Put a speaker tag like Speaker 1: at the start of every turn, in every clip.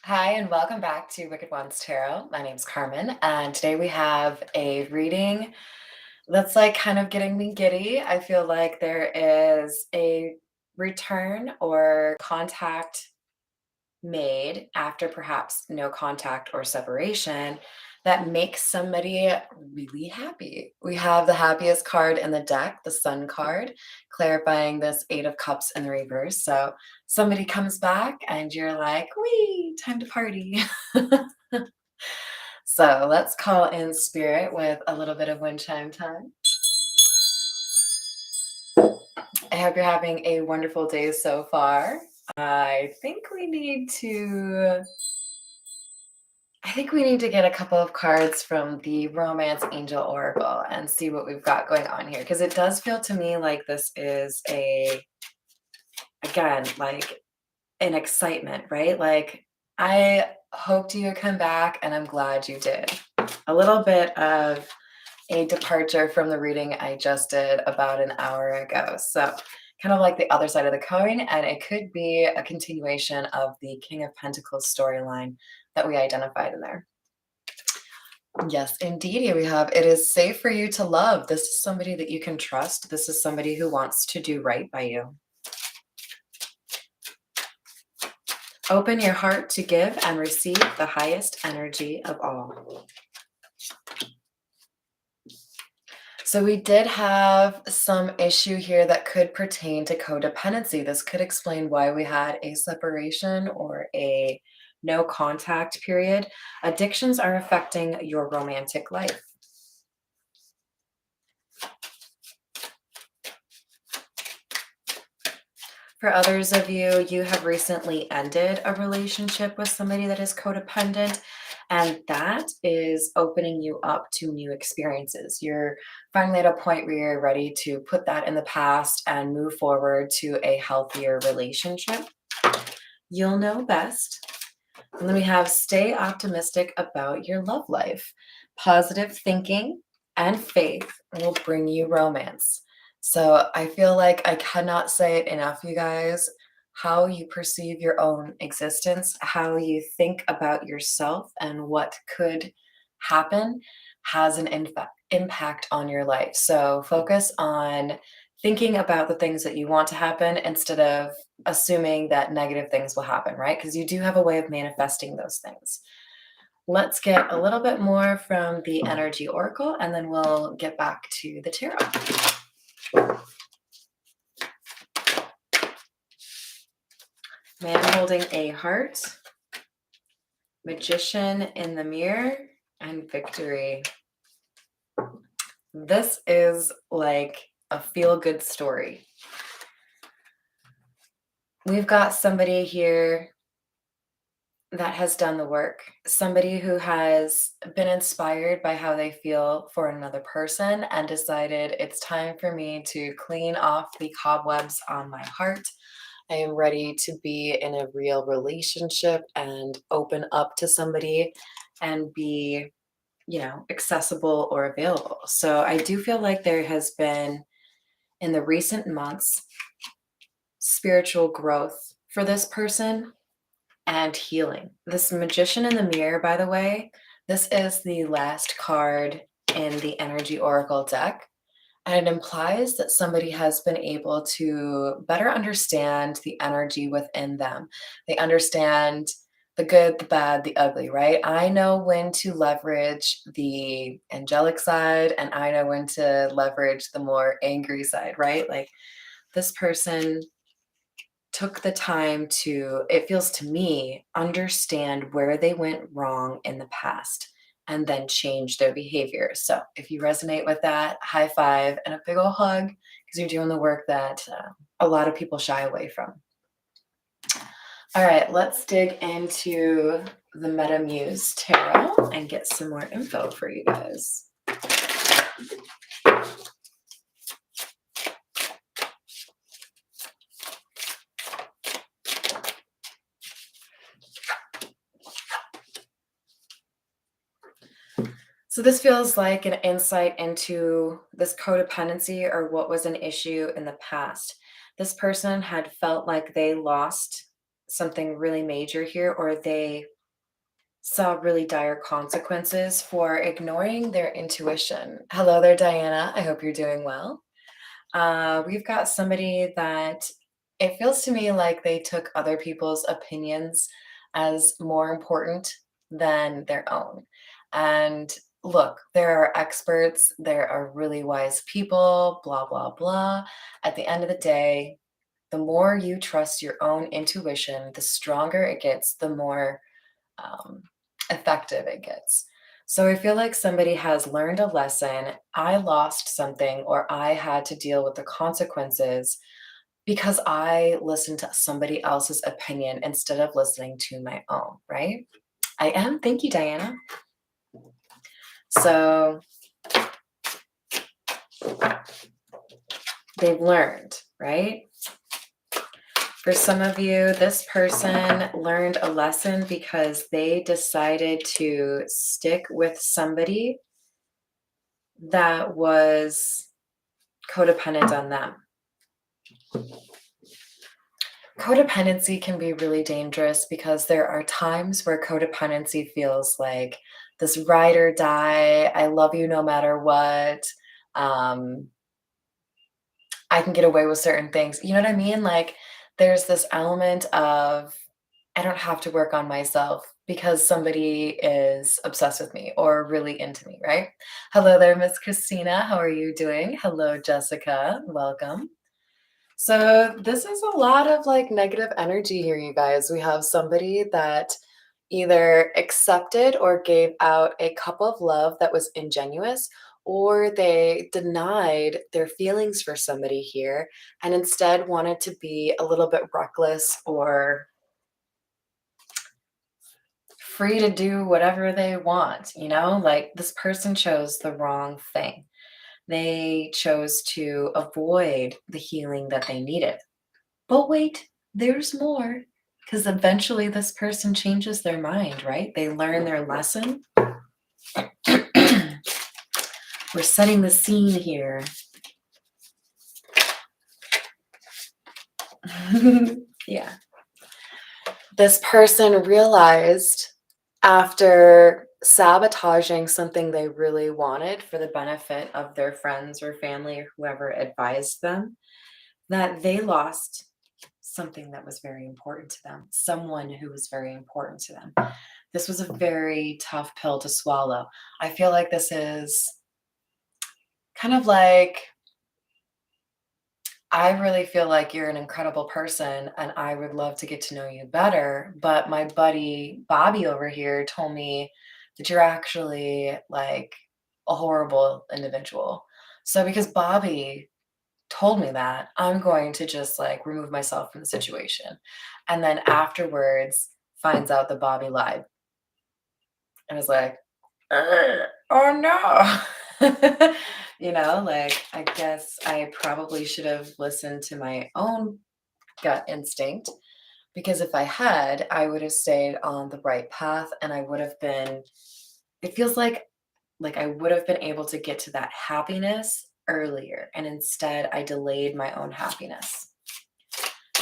Speaker 1: Hi, and welcome back to Wicked Ones Tarot. My name's Carmen, and today we have a reading that's like kind of getting me giddy. I feel like there is a return or contact made after perhaps no contact or separation that makes somebody really happy. We have the happiest card in the deck, the Sun card, clarifying this Eight of Cups in the reverse. So somebody comes back and you're like, wee, time to party. So let's call in spirit with a little bit of wind chime time. I hope you're having a wonderful day so far. I think we need to get a couple of cards from the Romance Angel Oracle and see what we've got going on here. Because it does feel to me like this is again, like an excitement, right? Like, I hoped you would come back and I'm glad you did. A little bit of a departure from the reading I just did about an hour ago. So, kind of like the other side of the coin, and it could be a continuation of the King of Pentacles storyline that we identified in there. Yes, indeed. Here we have it is safe for you to love. This is somebody that you can trust. This is somebody who wants to do right by you. Open your heart to give and receive the highest energy of all. So we did have some issue here that could pertain to codependency. This could explain why we had a separation or a no contact period. Addictions are affecting your romantic life. For others of you, you have recently ended a relationship with somebody that is codependent, and that is opening you up to new experiences. You're finally at a point where you're ready to put that in the past and move forward to a healthier relationship. You'll know best. And then we have stay optimistic about your love life. Positive thinking and faith will bring you romance. So I feel like I cannot say it enough, you guys. How you perceive your own existence, how you think about yourself, and what could happen has an impact on your life. So focus on thinking about the things that you want to happen instead of assuming that negative things will happen, right? Because you do have a way of manifesting those things. Let's get a little bit more from the energy oracle and then we'll get back to the tarot. Man holding a heart, magician in the mirror, and victory. This is like a feel-good story. We've got somebody here that has done the work, somebody who has been inspired by how they feel for another person and decided it's time for me to clean off the cobwebs on my heart. I am ready to be in a real relationship and open up to somebody and be, accessible or available. So I do feel like there has been, in the recent months, spiritual growth for this person and healing. This magician in the mirror, by the way, this is the last card in the energy oracle deck. And it implies that somebody has been able to better understand the energy within them. They understand the good, the bad, the ugly, right? I know when to leverage the angelic side, and I know when to leverage the more angry side, right? Like, this person took the time to, it feels to me, understand where they went wrong in the past and then change their behavior. So if you resonate with that, high five and a big ol' hug because you're doing the work that a lot of people shy away from. All right, let's dig into the Meta Muse Tarot and get some more info for you guys. So this feels like an insight into this codependency or what was an issue in the past. This person had felt like they lost something really major here, or they saw really dire consequences for ignoring their intuition. Hello there, Diana. I hope you're doing well. We've got somebody that it feels to me like they took other people's opinions as more important than their own. And look, there are experts, there are really wise people, blah, blah, blah. At the end of the day, the more you trust your own intuition, the stronger it gets, the more um, effective it gets. So I feel like somebody has learned a lesson. I lost something, or I had to deal with the consequences because I listened to somebody else's opinion instead of listening to my own, right? I am. Thank you, Diana. So they've learned, right? For some of you, this person learned a lesson because they decided to stick with somebody that was codependent on them. Codependency can be really dangerous because there are times where codependency feels like this ride or die, I love you no matter what. Um, I can get away with certain things. You know what I mean? Like there's this element of I don't have to work on myself because somebody is obsessed with me or really into me, right? Hello there, Miss Christina. How are you doing? Hello, Jessica. Welcome. So this is a lot of like negative energy here, you guys. We have somebody that either accepted or gave out a cup of love that was ingenuous, or they denied their feelings for somebody here and instead wanted to be a little bit reckless or free to do whatever they want, like this person chose the wrong thing. They chose to avoid the healing that they needed. But wait, there's more. Because eventually this person changes their mind, right? They learn their lesson. We're setting the scene here. Yeah. This person realized after sabotaging something they really wanted for the benefit of their friends or family or whoever advised them, that they lost something that was very important to them, someone who was very important to them. This was a very tough pill to swallow. I feel like this is kind of like, I really feel like you're an incredible person and I would love to get to know you better. But my buddy Bobby over here told me that you're actually like a horrible individual. So because Bobby told me that, I'm going to just like remove myself from the situation. And then afterwards finds out that Bobby lied. And was like, oh no. Like I guess I probably should have listened to my own gut instinct, because if I had, I would have stayed on the right path and I would have been, it feels like I would have been able to get to that happiness earlier, and instead I delayed my own happiness.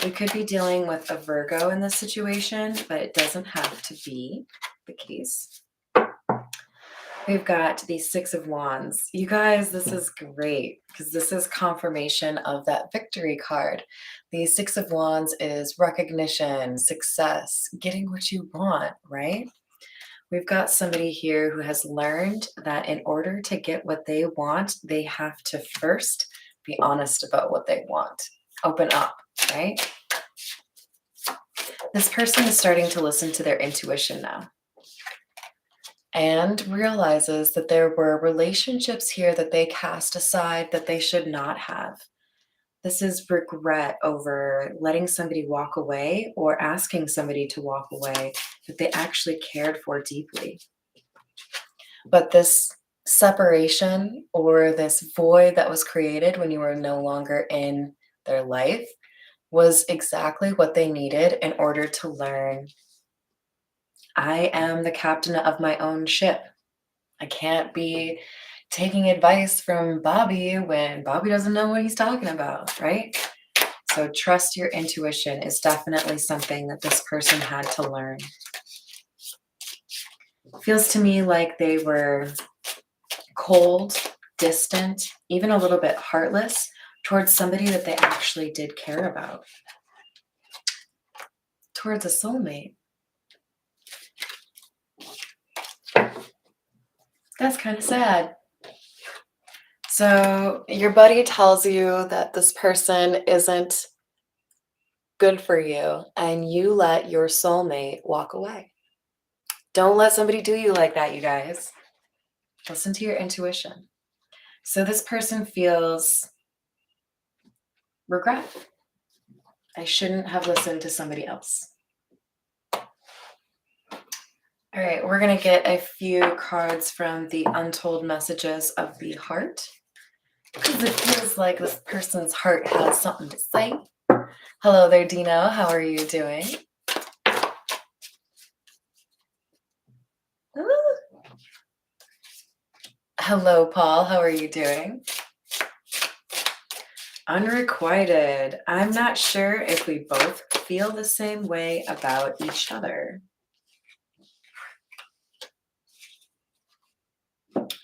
Speaker 1: We could be dealing with a Virgo in this situation, but it doesn't have to be the case. We've got the Six of Wands. You guys, this is great because this is confirmation of that victory card. The Six of Wands is recognition, success, getting what you want, right? We've got somebody here who has learned that in order to get what they want, they have to first be honest about what they want. Open up, right? This person is starting to listen to their intuition now and realizes that there were relationships here that they cast aside that they should not have. This is regret over letting somebody walk away or asking somebody to walk away that they actually cared for deeply. But this separation or this void that was created when you were no longer in their life was exactly what they needed in order to learn, I am the captain of my own ship. I can't be taking advice from Bobby when Bobby doesn't know what he's talking about, right? So trust your intuition is definitely something that this person had to learn. Feels to me like they were cold, distant, even a little bit heartless towards somebody that they actually did care about, towards a soulmate. That's kind of sad. So your buddy tells you that this person isn't good for you, and you let your soulmate walk away. Don't let somebody do you like that, you guys. Listen to your intuition. So this person feels regret. I shouldn't have listened to somebody else. All right, we're going to get a few cards from the Untold Messages of the Heart, because it feels like this person's heart has something to say. Hello there, Dino. How are you doing? Ooh. Hello, Paul. How are you doing? Unrequited. I'm not sure if we both feel the same way about each other.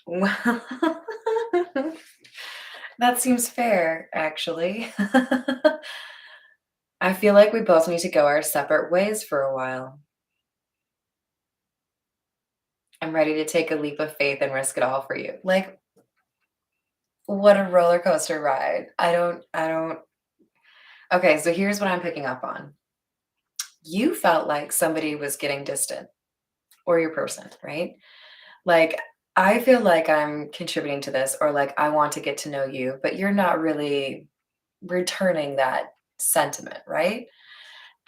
Speaker 1: Well, that seems fair, actually. I feel like we both need to go our separate ways for a while. I'm ready to take a leap of faith and risk it all for you. Like, what a roller coaster ride. Okay, so here's what I'm picking up on. You felt like somebody was getting distant, or your person, right? Like, I feel like I'm contributing to this, or like I want to get to know you, but you're not really returning that sentiment, right?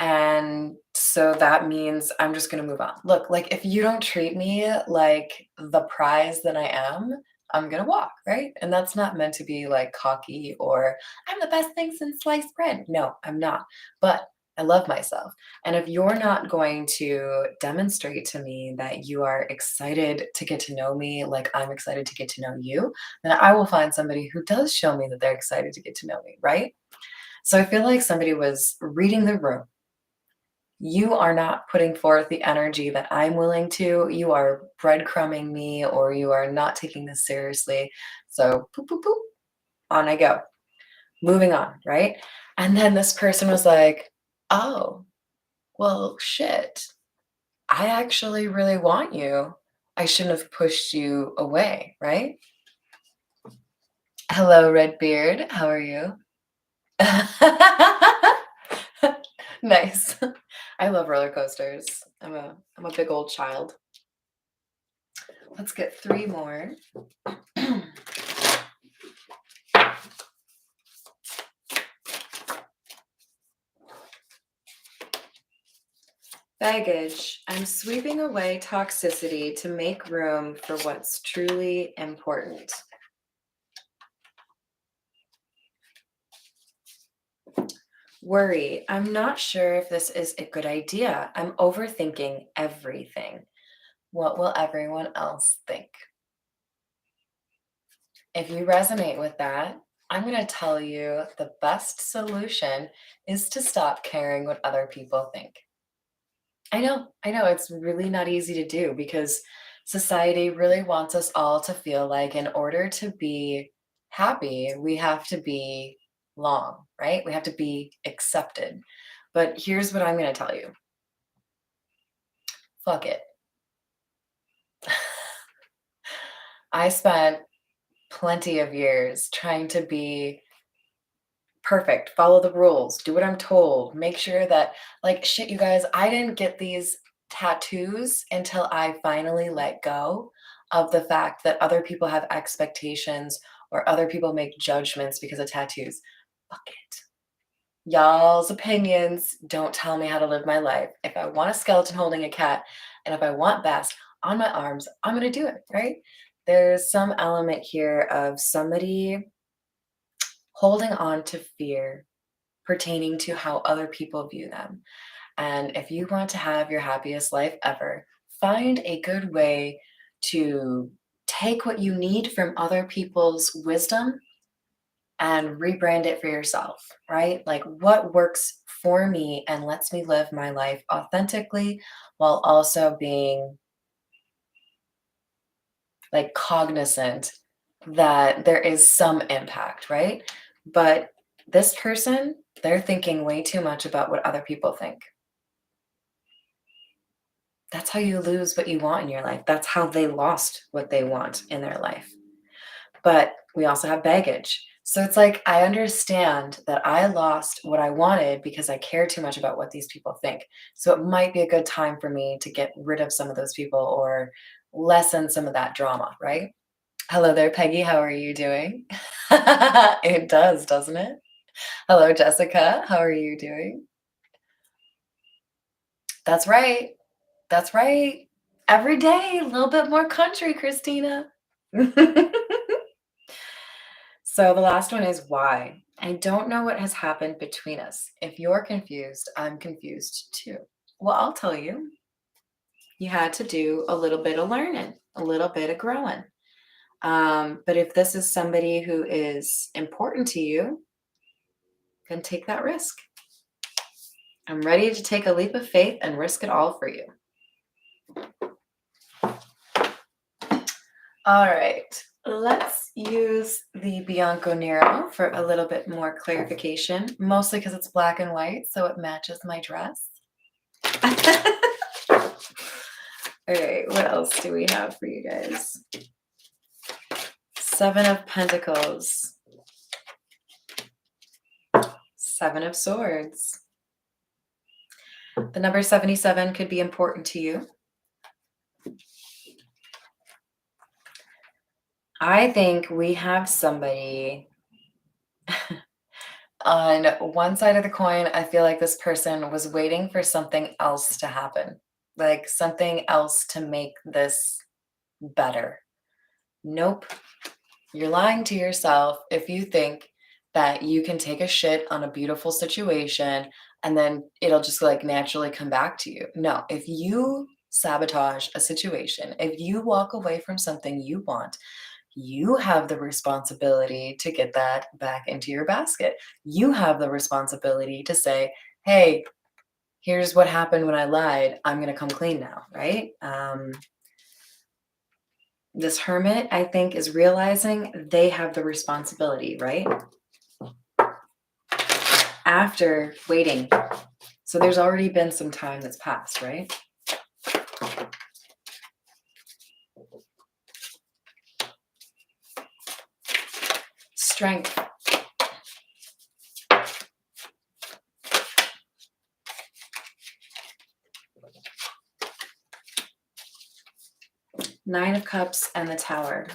Speaker 1: And so that means I'm just going to move on. Look, like if you don't treat me like the prize that I am, I'm going to walk, right? And that's not meant to be like cocky or I'm the best thing since sliced bread. No, I'm not. But I love myself. And if you're not going to demonstrate to me that you are excited to get to know me like I'm excited to get to know you, then I will find somebody who does show me that they're excited to get to know me, right? So I feel like somebody was reading the room. You are not putting forth the energy that I'm willing to. You are breadcrumbing me, or you are not taking this seriously. So, poop, poop, poop, on I go. Moving on, right? And then this person was like, oh, well, shit. I actually really want you. I shouldn't have pushed you away, right? Hello, Redbeard. How are you? Nice. I love roller coasters. I'm a big old child. Let's get 3 more. Baggage. I'm sweeping away toxicity to make room for what's truly important. Worry. I'm not sure if this is a good idea. I'm overthinking everything. What will everyone else think? If you resonate with that, I'm going to tell you the best solution is to stop caring what other people think. I know, it's really not easy to do because society really wants us all to feel like in order to be happy, we have to be long, right? We have to be accepted. But here's what I'm going to tell you. Fuck it. I spent plenty of years trying to be perfect, follow the rules, do what I'm told, make sure that, like, shit, you guys, I didn't get these tattoos until I finally let go of the fact that other people have expectations or other people make judgments because of tattoos. Fuck it. Y'all's opinions don't tell me how to live my life. If I want a skeleton holding a cat and if I want best on my arms, I'm going to do it, right? There's some element here of somebody holding on to fear pertaining to how other people view them. And if you want to have your happiest life ever, find a good way to take what you need from other people's wisdom and rebrand it for yourself, right? Like what works for me and lets me live my life authentically while also being like cognizant that there is some impact, right? But this person, they're thinking way too much about what other people think. That's how you lose what you want in your life. That's how they lost what they want in their life. But we also have baggage. So it's like, I understand that I lost what I wanted because I care too much about what these people think. So it might be a good time for me to get rid of some of those people or lessen some of that drama, right? Hello there, Peggy. How are you doing? It does, doesn't it? Hello, Jessica. How are you doing? That's right. That's right. Every day, a little bit more country, Christina. So the last one is why. I don't know what has happened between us. If you're confused, I'm confused too. Well, I'll tell you, you had to do a little bit of learning, a little bit of growing. But if this is somebody who is important to you, then take that risk. I'm ready to take a leap of faith and risk it all for you. All right, let's use the Bianco Nero for a little bit more clarification, mostly because it's black and white, so it matches my dress. All right, what else do we have for you guys? Seven of Pentacles, Seven of Swords. The number 77 could be important to you. I think we have somebody on one side of the coin. I feel like this person was waiting for something else to happen, like something else to make this better. Nope. You're lying to yourself if you think that you can take a shit on a beautiful situation and then it'll just like naturally come back to you. No, if you sabotage a situation, if you walk away from something you want, you have the responsibility to get that back into your basket. You have the responsibility to say, hey, here's what happened when I lied. I'm going to come clean now, right? This hermit, I think, is realizing they have the responsibility, right? After waiting. So there's already been some time that's passed, right? Strength. Nine of Cups and the Tower.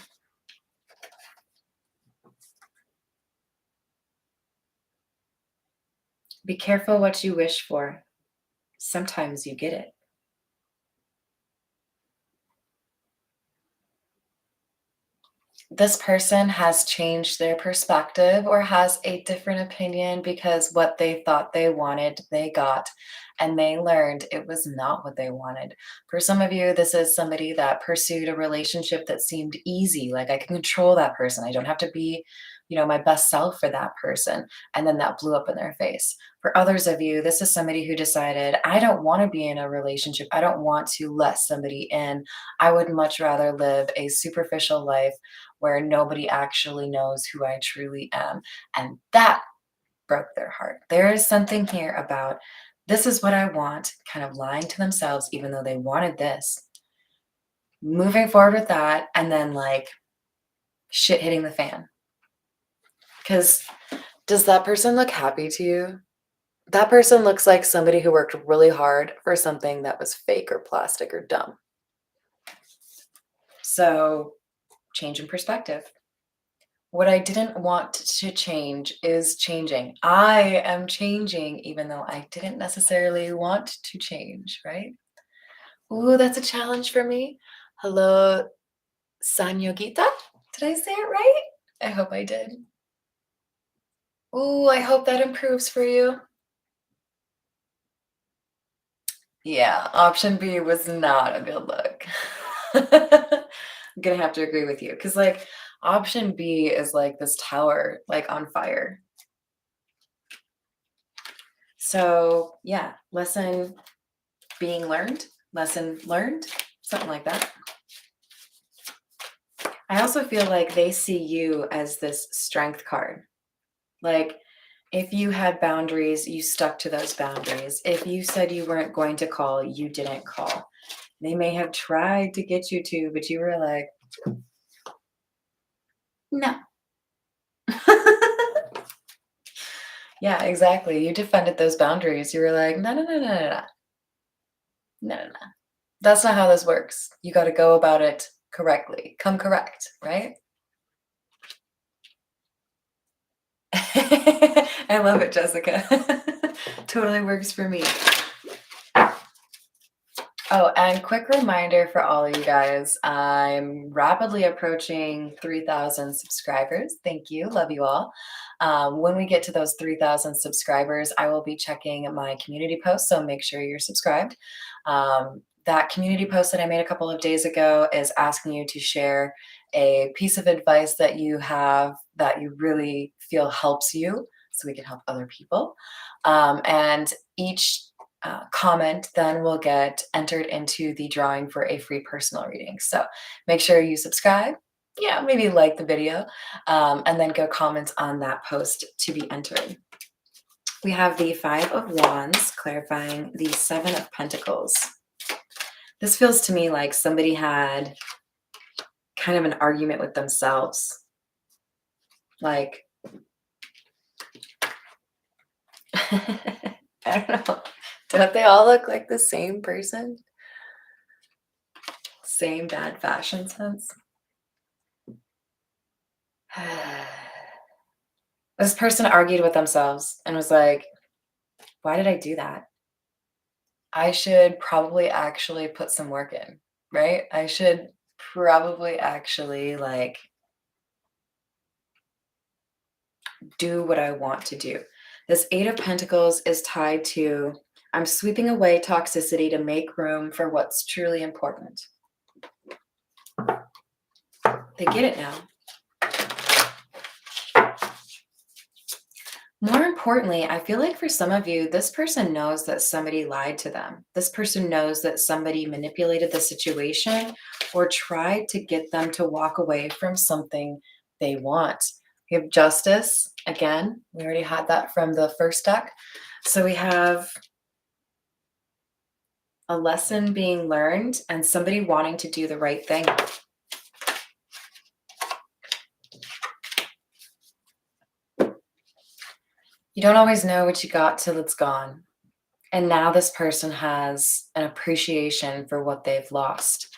Speaker 1: Be careful what you wish for. Sometimes you get it. This person has changed their perspective or has a different opinion because what they thought they wanted, they got, and they learned it was not what they wanted. For some of you, this is somebody that pursued a relationship that seemed easy, like I can control that person. I don't have to be, my best self for that person. And then that blew up in their face. For others of you, this is somebody who decided, I don't want to be in a relationship. I don't want to let somebody in. I would much rather live a superficial life where nobody actually knows who I truly am. And that broke their heart. There is something here about this is what I want, kind of lying to themselves, even though they wanted this. Moving forward with that, and then like shit hitting the fan. Because does that person look happy to you? That person looks like somebody who worked really hard for something that was fake or plastic or dumb. So, change in perspective. What I didn't want to change is changing. I am changing even though I didn't necessarily want to change, right? Ooh, that's a challenge for me. Hello, Sanyogita. Did I say it right? I hope I did. Ooh, I hope that improves for you. Yeah, option B was not a good look. I'm gonna have to agree with you because, like, Option B is like this tower, like on fire. So yeah, lesson being learned, lesson learned, something like that. I also feel like they see you as this strength card. Like, if you had boundaries, you stuck to those boundaries. If you said you weren't going to call, you didn't call. They may have tried to get you to, but you were like, no. Yeah, exactly. You defended those boundaries. You were like, no, no, no, no, no, no, no, no, no. That's not how this works. You got to go about it correctly. Come correct, right? I love it, Jessica. Totally works for me. Oh, and quick reminder for all of you guys, I'm rapidly approaching 3,000 subscribers. Thank you. Love you all. When we get to those 3,000 subscribers, I will be checking my community posts, so make sure you're subscribed. That community post that I made a couple of days ago is asking you to share a piece of advice that you have that you really feel helps you, so we can help other people. And each comment then will get entered into the drawing for a free personal reading. So make sure you subscribe. Yeah, maybe like the video, and then go comment on that post to be entered. We have the Five of Wands clarifying the Seven of Pentacles. This feels to me like somebody had kind of an argument with themselves. Like, I don't know. Don't they all look like the same person? Same bad fashion sense? This person argued with themselves and was like, why did I do that? I should probably actually put some work in, right? I should probably actually like do what I want to do. This Eight of Pentacles is tied to I'm sweeping away toxicity to make room for what's truly important. They get it now. More importantly, I feel like for some of you, this person knows that somebody lied to them. This person knows that somebody manipulated the situation or tried to get them to walk away from something they want. We have Justice. Again, we already had that from the first deck. So we have a lesson being learned and somebody wanting to do the right thing. You don't always know what you got till it's gone. And now this person has an appreciation for what they've lost.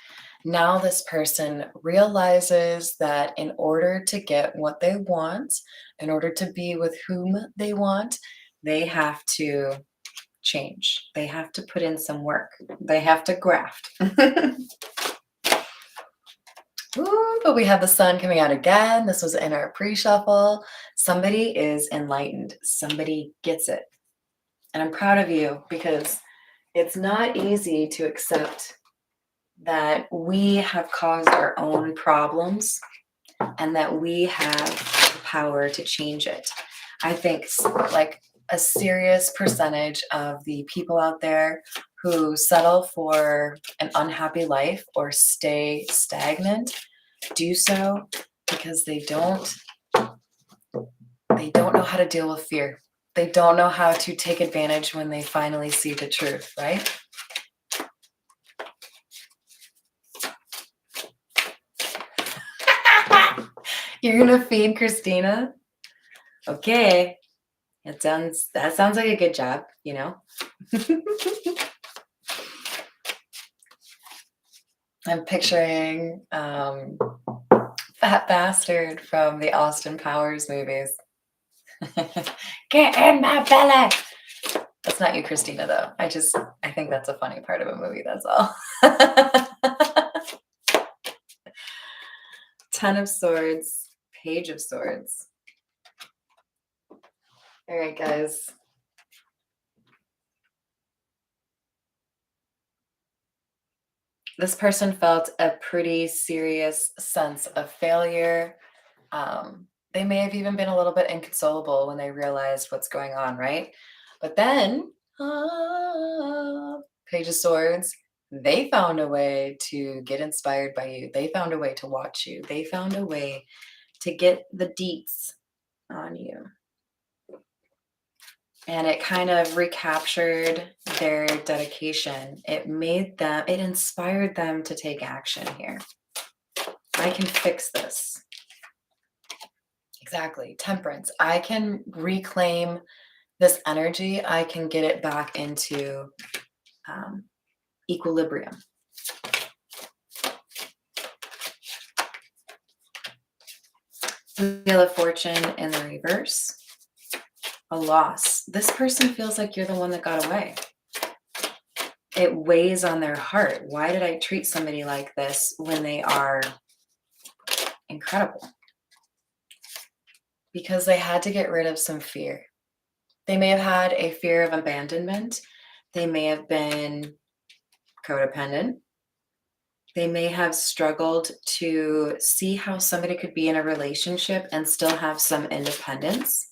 Speaker 1: Now this person realizes that in order to get what they want, in order to be with whom they want, they have to change. They have to put in some work. They have to graft. Ooh, but we have the sun coming out again. This was in our pre-shuffle. Somebody is enlightened. Somebody gets it. And I'm proud of you because it's not easy to accept that we have caused our own problems and that we have the power to change it. I think like a serious percentage of the people out there who settle for an unhappy life or stay stagnant do so because they don't know how to deal with fear. They don't know how to take advantage when they finally see the truth, right? You're gonna feed Christina? Okay. That sounds like a good job, you know? I'm picturing Fat Bastard from the Austin Powers movies. Get in my belly! That's not you, Christina, though. I think that's a funny part of a movie, that's all. Ten of Swords, Page of Swords. All right, guys. This person felt a pretty serious sense of failure, They may have even been a little bit inconsolable when they realized what's going on, right? But then, Page of Swords, they found a way to get inspired by you. They found a way to watch you. They found a way to get the deets on you. And it kind of recaptured their dedication. It inspired them to take action here. I can fix this. Exactly. Temperance. I can reclaim this energy. I can get it back into equilibrium. Wheel of Fortune in the reverse. A loss. This person feels like you're the one that got away. It weighs on their heart. Why did I treat somebody like this when they are incredible? Because they had to get rid of some fear. They may have had a fear of abandonment. They may have been codependent. They may have struggled to see how somebody could be in a relationship and still have some independence.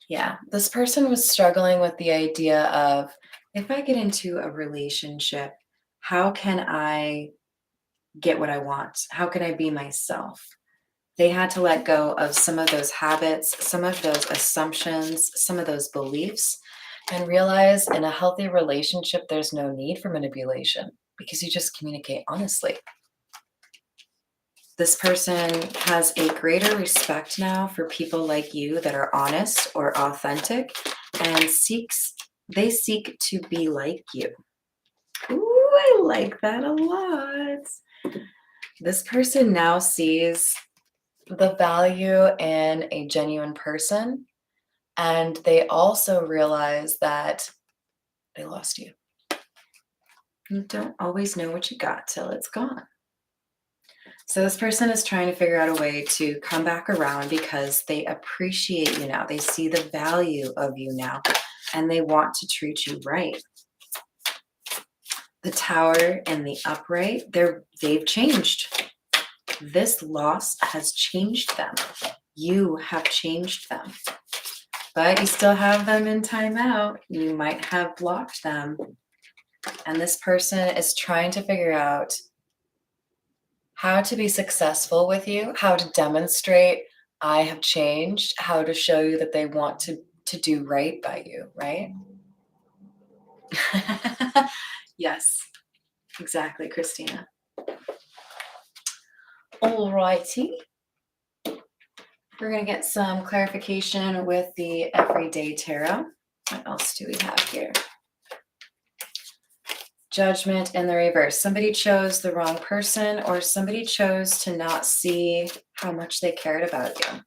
Speaker 1: Yeah, this person was struggling with the idea of, if I get into a relationship, how can I get what I want? How can I be myself? They had to let go of some of those habits, some of those assumptions, some of those beliefs, and realize in a healthy relationship, there's no need for manipulation because you just communicate honestly. This person has a greater respect now for people like you that are honest or authentic and they seek to be like you. Ooh, I like that a lot. This person now sees the value in a genuine person, and they also realize that they lost you. You don't always know what you got till it's gone. So this person is trying to figure out a way to come back around because they appreciate you now. They see the value of you now, and they want to treat you right. The Tower and the Upright, they've changed. This loss has changed them. You have changed them. But you still have them in timeout. You might have blocked them. And this person is trying to figure out how to be successful with you, how to demonstrate I have changed, how to show you that they want to do right by you, right? Yes, exactly, Christina. All righty. We're going to get some clarification with the Everyday Tarot. What else do we have here? Judgment in the reverse. Somebody chose the wrong person, or somebody chose to not see how much they cared about you.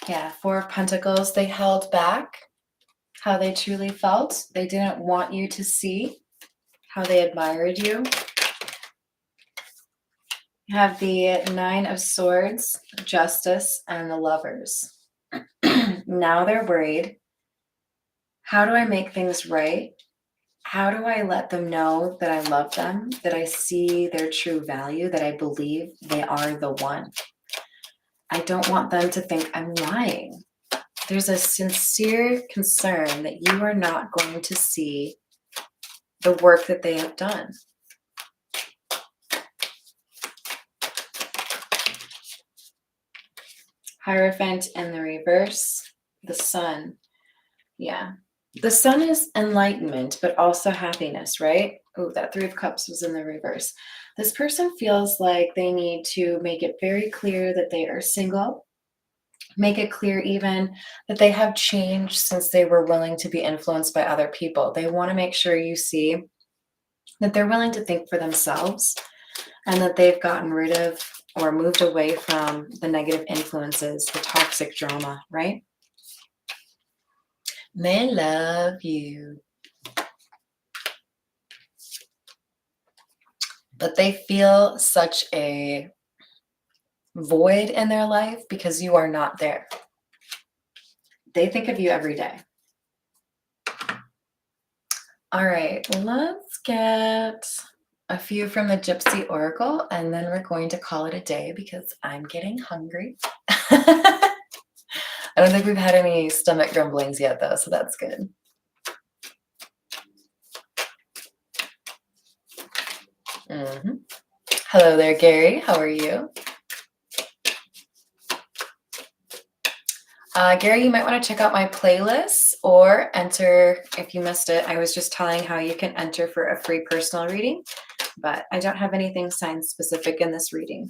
Speaker 1: Yeah, Four of Pentacles. They held back how they truly felt. They didn't want you to see how they admired you. You have the Nine of Swords, Justice, and the Lovers. Now they're worried. How do I make things right? How do I let them know that I love them, that I see their true value, that I believe they are the one? I don't want them to think I'm lying. There's a sincere concern that you are not going to see the work that they have done. Hierophant in the reverse, the Sun. Yeah. The Sun is enlightenment, but also happiness, right? Oh, that Three of Cups was in the reverse. This person feels like they need to make it very clear that they are single. Make it clear even that they have changed since they were willing to be influenced by other people. They want to make sure you see that they're willing to think for themselves and that they've gotten rid of or moved away from the negative influences, the toxic drama, right? They love you. But they feel such a void in their life because you are not there. They think of you every day. All right, let's get a few from the Gypsy Oracle, and then we're going to call it a day because I'm getting hungry. I don't think we've had any stomach grumblings yet, though, so that's good. Hello there, Gary. How are you? Gary, you might want to check out my playlists or enter, if you missed it, I was just telling how you can enter for a free personal reading, but I don't have anything sign specific in this reading.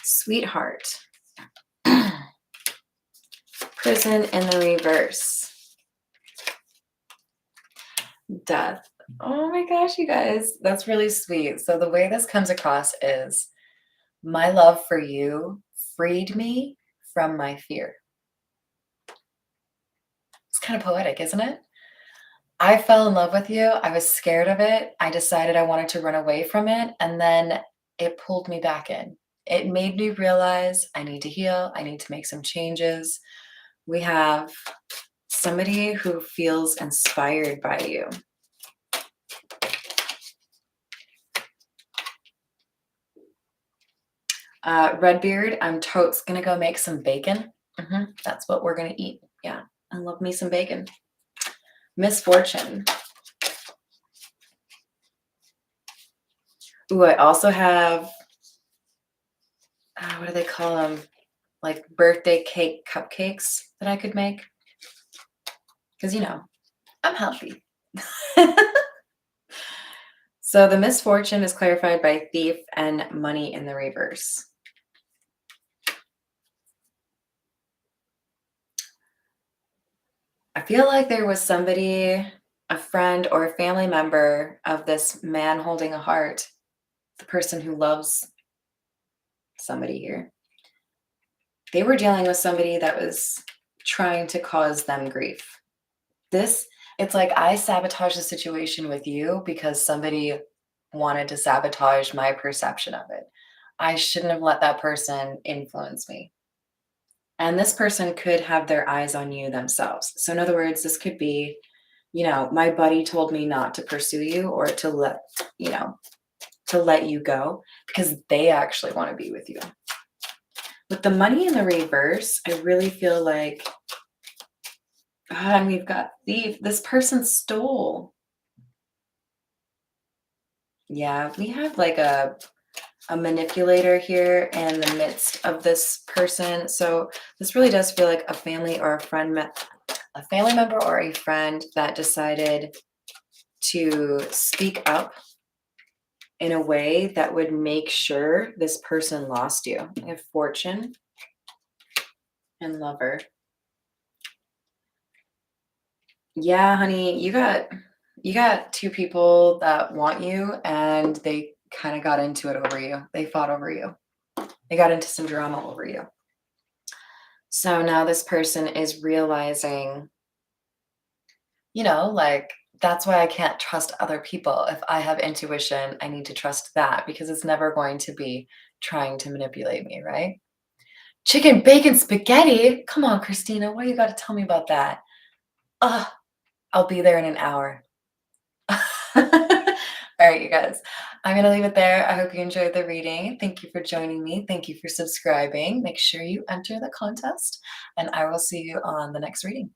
Speaker 1: Sweetheart. Prison in the reverse. Death. Oh my gosh, you guys, that's really sweet. So the way this comes across is my love for you freed me from my fear. It's kind of poetic, isn't it? I fell in love with you. I was scared of it. I decided I wanted to run away from it. And then it pulled me back in. It made me realize I need to heal. I need to make some changes. We have somebody who feels inspired by you. Redbeard, I'm totes gonna go make some bacon. That's what we're gonna eat. Yeah, I love me some bacon. Misfortune. Ooh, I also have, what do they call them? Like birthday cake cupcakes that I could make. Because, I'm healthy. So the misfortune is clarified by thief and money in the reverse. I feel like there was somebody, a friend or a family member of this man holding a heart, the person who loves somebody here. They were dealing with somebody that was trying to cause them grief. It's like I sabotaged the situation with you because somebody wanted to sabotage my perception of it. I shouldn't have let that person influence me. And this person could have their eyes on you themselves. So in other words, this could be, my buddy told me not to pursue you or to let you go because they actually want to be with you. With the money in the reverse, I really feel like, and we've got thief. This person stole. Yeah, we have like a manipulator here in the midst of this person. So this really does feel like a family or a family member or a friend that decided to speak up in a way that would make sure this person lost you. We have fortune and lover. Yeah, honey, you got two people that want you and they kind of got into it over you. They fought over you. They got into some drama over you. So now this person is realizing, like, that's why I can't trust other people. If I have intuition, I need to trust that because it's never going to be trying to manipulate me, right? Chicken bacon spaghetti? Come on, Christina, what you got to tell me about that? I'll be there in an hour. All right, you guys, I'm going to leave it there. I hope you enjoyed the reading. Thank you for joining me. Thank you for subscribing. Make sure you enter the contest, and I will see you on the next reading.